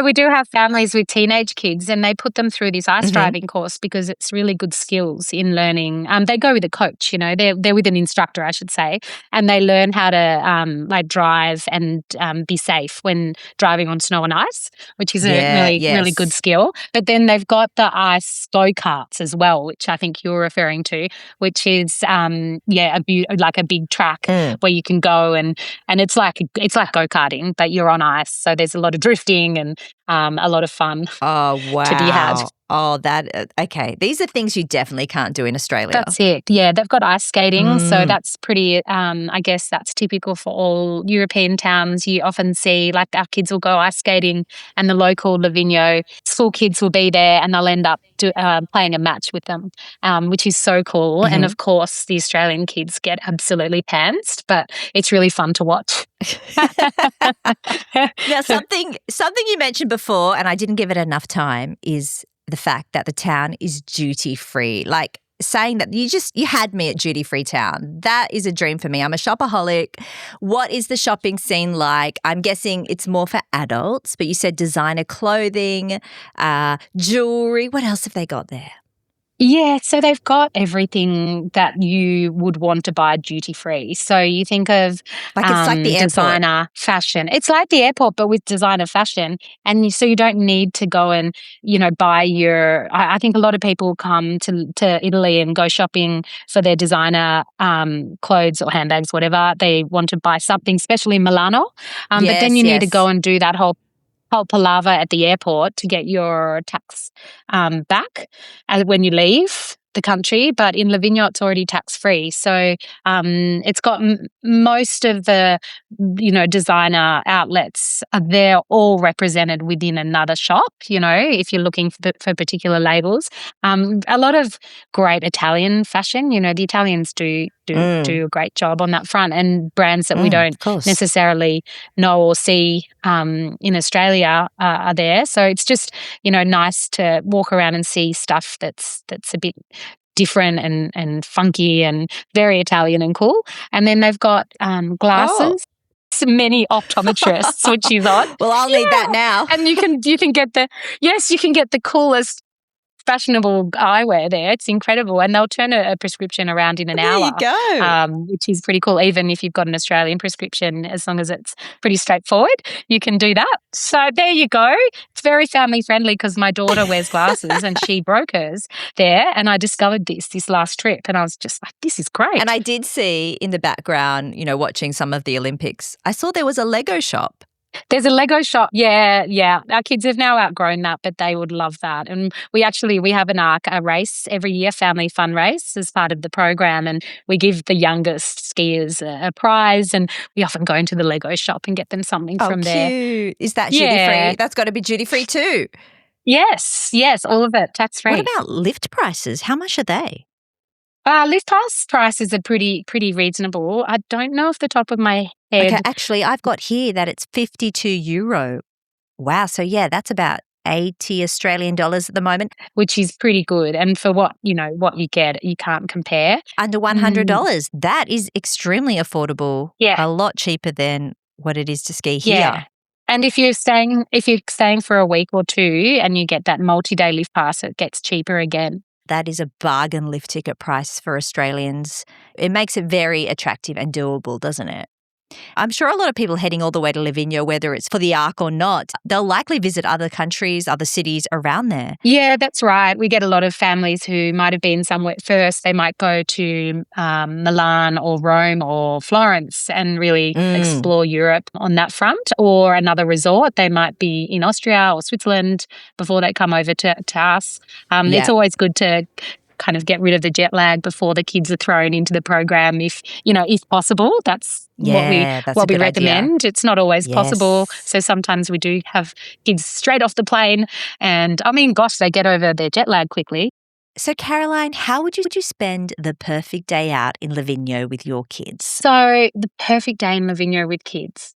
we do have families with teenage kids, and they put them through this ice driving course because it's really good skills in learning. They go with a coach, they're with an instructor, I should say, and they learn how to drive and be safe when driving on snow and ice, which is a really good skill. But then they've got the ice go-karts as well, which I think you're referring to, which is a big track where you can go and it's like go-karting, but you're on ice. So there's a lot of drifting and a lot of fun to be had. Oh, okay. These are things you definitely can't do in Australia. That's it. Yeah, they've got ice skating, so that's pretty, I guess that's typical for all European towns. You often see, like, our kids will go ice skating and the local Lavinio school kids will be there and they'll end up playing a match with them, which is so cool. And, of course, the Australian kids get absolutely pantsed, but it's really fun to watch. Now, something you mentioned before, and I didn't give it enough time, is the fact that the town is duty-free. Like, saying that you had me at duty-free town. That is a dream for me. I'm a shopaholic. What is the shopping scene like? I'm guessing it's more for adults, but you said designer clothing, jewelry. What else have they got there? Yeah, so they've got everything that you would want to buy duty free. So you think of Like it's like the airport. Designer fashion. It's like the airport, but with designer fashion. And so you don't need to go and, buy your. I think a lot of people come to Italy and go shopping for their designer clothes or handbags, whatever. They want to buy something, especially in Milano. But then you need to go and do that whole palaver at the airport to get your tax back when you leave. the country, but in Livigno it's already tax-free. So it's got most of the, designer outlets are there all represented within another shop, if you're looking for particular labels. A lot of great Italian fashion, the Italians do a great job on that front, and brands that we don't necessarily know or see in Australia are there. So it's just, nice to walk around and see stuff that's a bit different and funky and very Italian and cool. And then they've got glasses. Many optometrists, which is odd. Well, I'll need that now. And you can get the coolest fashionable eyewear there. It's incredible. And they'll turn a prescription around in an hour. There you go. Which is pretty cool. Even if you've got an Australian prescription, as long as it's pretty straightforward, you can do that. So there you go. It's very family friendly because my daughter wears glasses and she broke hers there. And I discovered this last trip and I was just like, this is great. And I did see in the background, watching some of the Olympics, I saw there was a Lego shop. There's a Lego shop. Yeah. Our kids have now outgrown that, but they would love that. And we have a race every year, family fun race as part of the program. And we give the youngest skiers a prize. And we often go into the Lego shop and get them something from there. Cute. Is that duty-free? That's got to be duty-free too. Yes, all of it, tax-free. What about lift prices? How much are they? Lift pass prices are pretty reasonable. I don't know off the top of my head. Okay, actually, I've got here that it's €52. Wow, so yeah, that's about 80 Australian dollars at the moment. Which is pretty good. And for what you get, you can't compare. Under $100. That is extremely affordable. Yeah. A lot cheaper than what it is to ski here. Yeah. And if you're staying for a week or two and you get that multi-day lift pass, it gets cheaper again. That is a bargain lift ticket price for Australians. It makes it very attractive and doable, doesn't it? I'm sure a lot of people heading all the way to Livigno, whether it's for the Arc or not, they'll likely visit other countries, other cities around there. Yeah, that's right. We get a lot of families who might have been somewhere first. They might go to Milan or Rome or Florence and really explore Europe on that front, or another resort. They might be in Austria or Switzerland before they come over to us. It's always good to kind of get rid of the jet lag before the kids are thrown into the program if possible. That's what we recommend. Idea. It's not always possible. So sometimes we do have kids straight off the plane and they get over their jet lag quickly. So Caroline, how would you spend the perfect day out in Livigno with your kids? So the perfect day in Livigno with kids.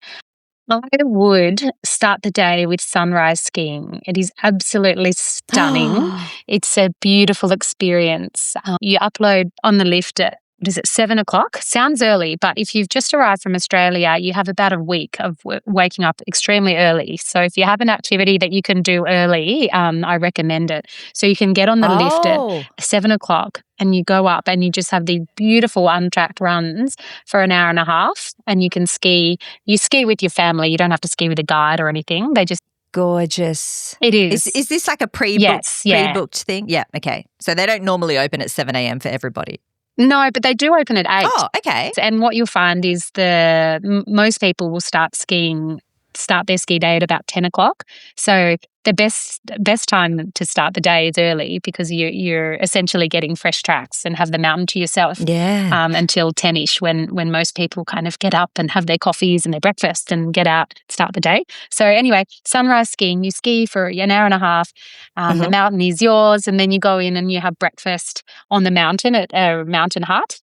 I would start the day with sunrise skiing. It is absolutely stunning. It's a beautiful experience. You upload on the lift at 7 o'clock? Sounds early, but if you've just arrived from Australia, you have about a week of waking up extremely early. So if you have an activity that you can do early, I recommend it. So you can get on the lift at 7 o'clock and you go up and you just have these beautiful untracked runs for an hour and a half and you can ski. You ski with your family. You don't have to ski with a guide or anything. They just gorgeous. It is. Is this like a pre-booked thing? Yeah, okay. So they don't normally open at 7 a.m. for everybody. No, but they do open at 8. Oh, okay. And what you'll find is most people will start their ski day at about 10 o'clock. So the best time to start the day is early because you're essentially getting fresh tracks and have the mountain to yourself until 10-ish when most people kind of get up and have their coffees and their breakfast and get out, start the day. So anyway, sunrise skiing, you ski for an hour and a half. The mountain is yours and then you go in and you have breakfast on the mountain at a mountain hut.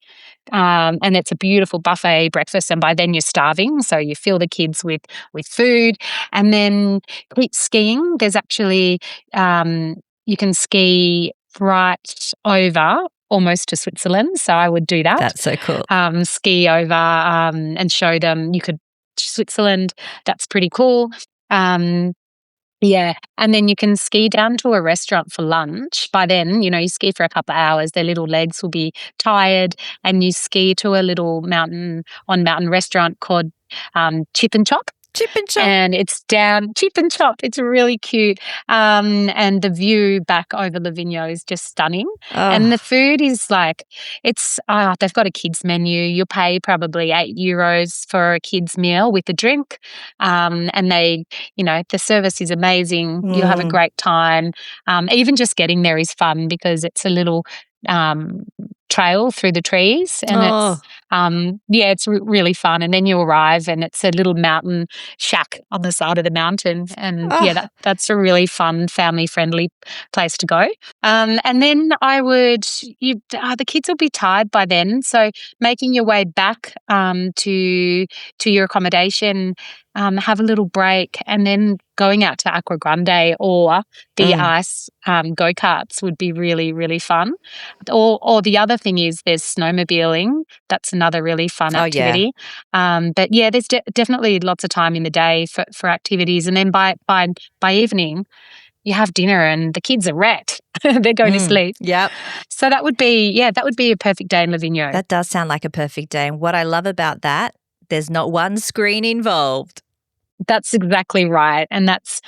And it's a beautiful buffet breakfast and by then you're starving. So you fill the kids with food and then keep skiing. There's actually, you can ski right over almost to Switzerland. So I would do that. That's so cool. Ski over and show them Switzerland. That's pretty cool. Yeah. And then you can ski down to a restaurant for lunch. By then, you ski for a couple of hours, their little legs will be tired and you ski to a little mountain restaurant called Chip and Chop. Chip and Chop. And it's down Chip and Chop. It's really cute. And the view back over Livigno is just stunning. Oh. And the food is they've got a kids menu. You'll pay probably €8 for a kids meal with a drink. And they, the service is amazing. You'll have a great time. Even just getting there is fun because it's a little trail through the trees, and it's really fun. And then you arrive, and it's a little mountain shack on the side of the mountain, and that's a really fun, family-friendly place to go. And then the kids will be tired by then, so making your way back to your accommodation, have a little break, and then going out to Aqua Grande or the ice go-karts would be really, really fun. Or the other thing is there's snowmobiling. That's another really fun activity. But yeah, there's definitely lots of time in the day for activities. And then by evening, you have dinner and the kids are wrecked. They're going to sleep. Yep. So that would be a perfect day in Livigno. That does sound like a perfect day. And what I love about that, there's not one screen involved. That's exactly right. And that's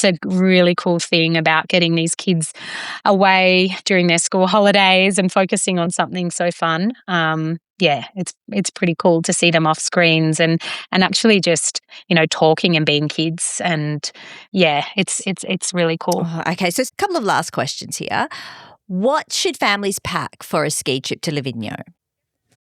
a really cool thing about getting these kids away during their school holidays and focusing on something so fun. It's pretty cool to see them off screens and actually just, talking and being kids. And it's really cool. Oh, okay, so a couple of last questions here. What should families pack for a ski trip to Livigno?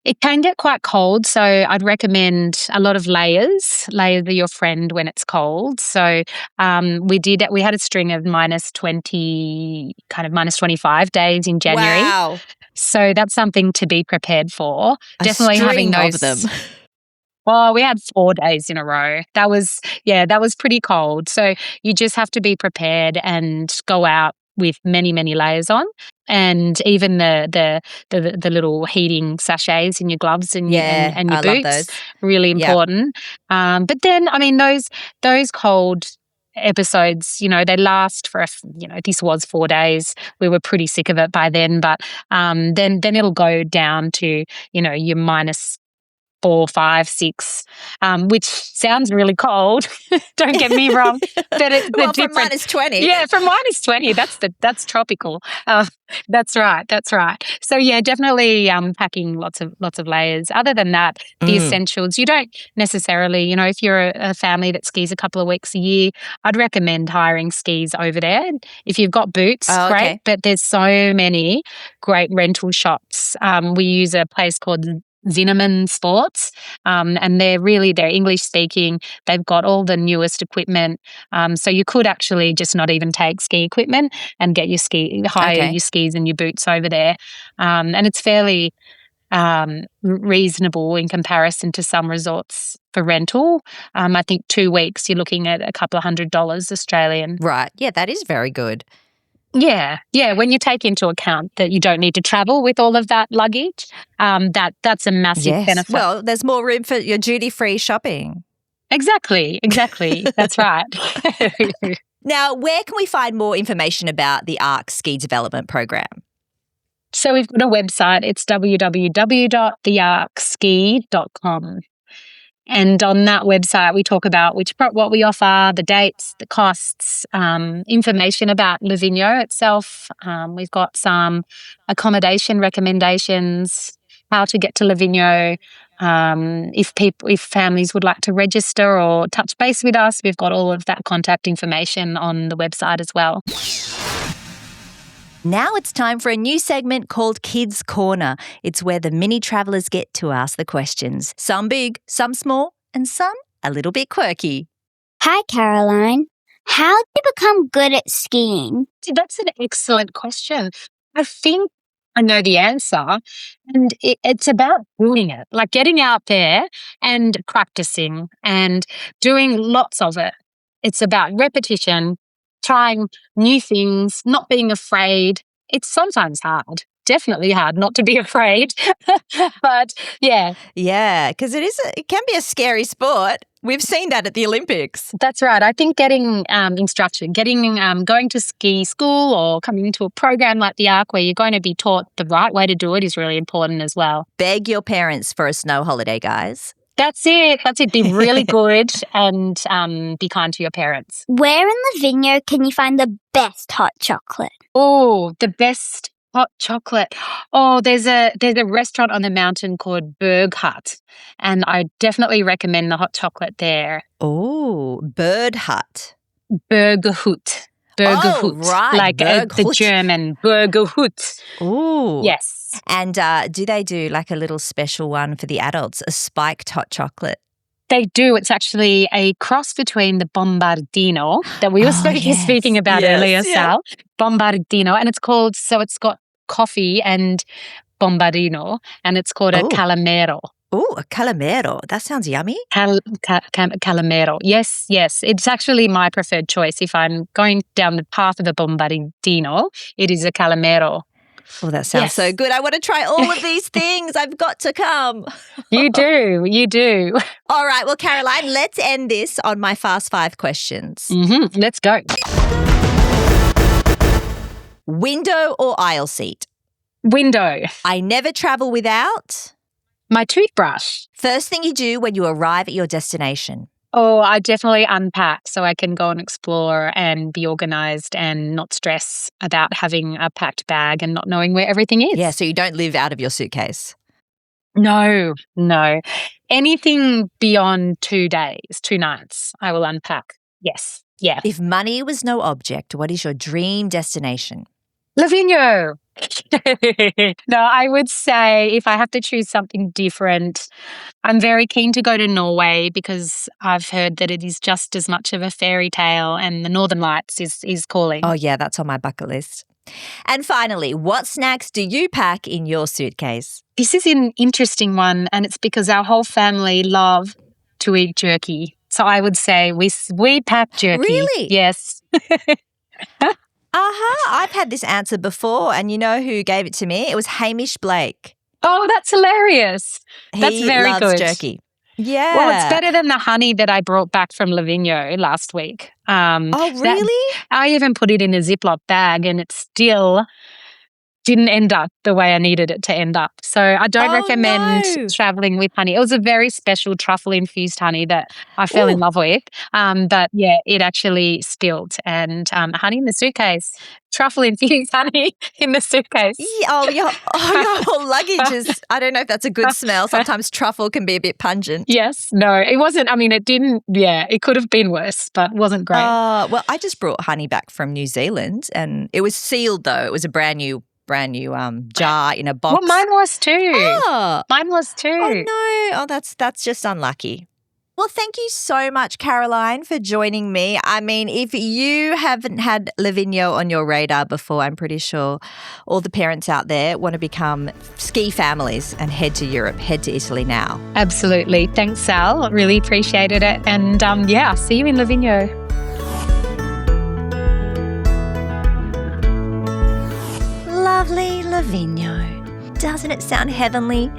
It can get quite cold, so I'd recommend a lot of layers. Layers are your friend when it's cold. So we had a string of -20, kind of -25 days in January. Wow. So that's something to be prepared for. Definitely having those. Of them. Well, we had 4 days in a row. That was pretty cold. So you just have to be prepared and go out with many, many layers on, and even the little heating sachets in your gloves and your boots. Love those. Really important. Yep. But then, I mean, those cold episodes, they last for this was 4 days. We were pretty sick of it by then, but then it'll go down to your -4, -5, -6, which sounds really cold. Don't get me wrong, but it's from -20. Yeah, from -20, that's tropical. That's right. So yeah, definitely packing lots of layers. Other than that, the essentials. You don't necessarily, if you're a family that skis a couple of weeks a year, I'd recommend hiring skis over there. If you've got boots, great. Okay. But there's so many great rental shops. We use a place called Zinnemann Sports, and they're English speaking. They've got all the newest equipment, so you could actually just not even take ski equipment and get hire your skis and your boots over there, and it's fairly reasonable in comparison to some resorts for rental. I think 2 weeks you're looking at a couple of $100 Australian. Right, yeah, that is very good. Yeah. When you take into account that you don't need to travel with all of that luggage, that's a massive benefit. Well, there's more room for your duty-free shopping. Exactly. That's right. Now, where can we find more information about the ARC Ski Development Program? So we've got a website. It's www.thearcski.com. And on that website, we talk about what we offer, the dates, the costs, information about Livigno itself. We've got some accommodation recommendations, how to get to Livigno. If families would like to register or touch base with us, we've got all of that contact information on the website as well. Now it's time for a new segment called Kids Corner. It's where the mini travellers get to ask the questions. Some big, some small, and some a little bit quirky. Hi, Caroline. How do you become good at skiing? That's an excellent question. I think I know the answer, and it's about doing it, like getting out there and practicing and doing lots of it. It's about repetition, trying new things, not being afraid. It's sometimes hard, definitely hard not to be afraid, but yeah. Yeah, because it can be a scary sport. We've seen that at the Olympics. That's right. I think getting instruction, going to ski school or coming into a program like the ARC where you're going to be taught the right way to do it is really important as well. Beg your parents for a snow holiday, guys. That's it. Be really good and be kind to your parents. Where in Livigno can you find the best hot chocolate? Oh, the best hot chocolate. Oh, there's a restaurant on the mountain called Berg Hut, and I definitely recommend the hot chocolate there. Oh, Bird Hut. Berg Hut. Burgerhut. right, Like the Burgerhut. German Burgerhut. Ooh. Yes. And do they do like a little special one for the adults, a spiked hot chocolate? They do. It's actually a cross between the Bombardino that we were speaking about earlier, Sal. Bombardino. And it's got coffee and Bombardino, and it's called a Calamero. Oh, a calamero. That sounds yummy. Calamero. Yes. It's actually my preferred choice. If I'm going down the path of a Bombardino, it is a Calamero. Oh, that sounds so good. I want to try all of these things. I've got to come. You do. All right. Well, Caroline, let's end this on my Fast 5 questions. Mm-hmm. Let's go. Window or aisle seat? Window. I never travel without? My toothbrush. First thing you do when you arrive at your destination? Oh, I definitely unpack so I can go and explore and be organised and not stress about having a packed bag and not knowing where everything is. Yeah, so you don't live out of your suitcase. No. Anything beyond 2 days, 2 nights, I will unpack. Yes. Yeah. If money was no object, what is your dream destination? Livigno. No, I would say if I have to choose something different, I'm very keen to go to Norway because I've heard that it is just as much of a fairy tale and the Northern Lights is calling. Oh, yeah, that's on my bucket list. And finally, what snacks do you pack in your suitcase? This is an interesting one, and it's because our whole family love to eat jerky. So I would say we pack jerky. Really? Yes. I've had this answer before, and you know who gave it to me? It was Hamish Blake. Oh, that's hilarious. That's very He loves good. jerky. Yeah. Well, it's better than the honey that I brought back from Livigno last week. Oh, really? I even put it in a Ziploc bag and it still didn't end up the way I needed it to end up. So I don't recommend traveling with honey. It was a very special truffle-infused honey that I fell in love with. But yeah, it actually spilled and honey in the suitcase. Truffle-infused honey in the suitcase. Yeah, your whole luggage is, I don't know if that's a good smell. Sometimes truffle can be a bit pungent. Yes. No, it wasn't. I mean, it didn't, it could have been worse, but wasn't great. Well, I just brought honey back from New Zealand and it was sealed though. It was a brand new jar in a box. Well, mine was too. Oh. Mine was too. Oh, no. Oh, that's just unlucky. Well, thank you so much, Caroline, for joining me. I mean, if you haven't had Livigno on your radar before, I'm pretty sure all the parents out there want to become ski families and head to Europe, head to Italy now. Absolutely. Thanks, Sal. Really appreciated it. And see you in Livigno. Lovely Livigno. Doesn't it sound heavenly?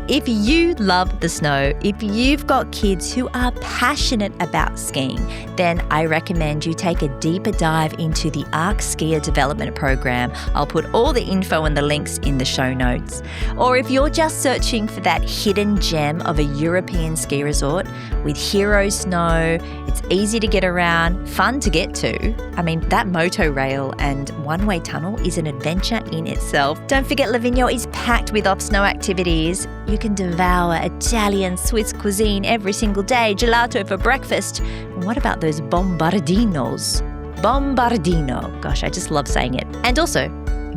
If you love the snow, if you've got kids who are passionate about skiing, then I recommend you take a deeper dive into the Arc Skier Development Program. I'll put all the info and the links in the show notes. Or if you're just searching for that hidden gem of a European ski resort with hero snow, it's easy to get around, fun to get to. I mean, that moto rail and one-way tunnel is an adventure in itself. Don't forget, Lavinio is packed with off-snow activities. You can devour Italian, Swiss cuisine every single day, gelato for breakfast. And what about those bombardinos? Bombardino. Gosh, I just love saying it. And also,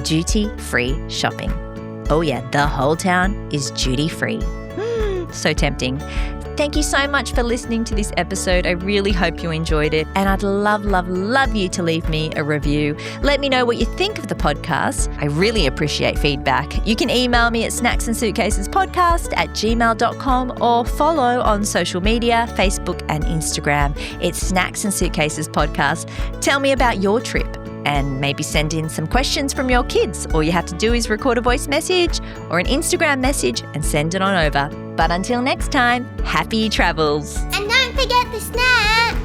duty-free shopping. Oh yeah, the whole town is duty-free. So tempting. Thank you so much for listening to this episode. I really hope you enjoyed it. And I'd love, love, love you to leave me a review. Let me know what you think of the podcast. I really appreciate feedback. You can email me at snacksandsuitcasespodcast@gmail.com or follow on social media, Facebook and Instagram. It's Snacks and Suitcases Podcast. Tell me about your trip and maybe send in some questions from your kids. All you have to do is record a voice message or an Instagram message and send it on over. But until next time, happy travels. And don't forget the snack.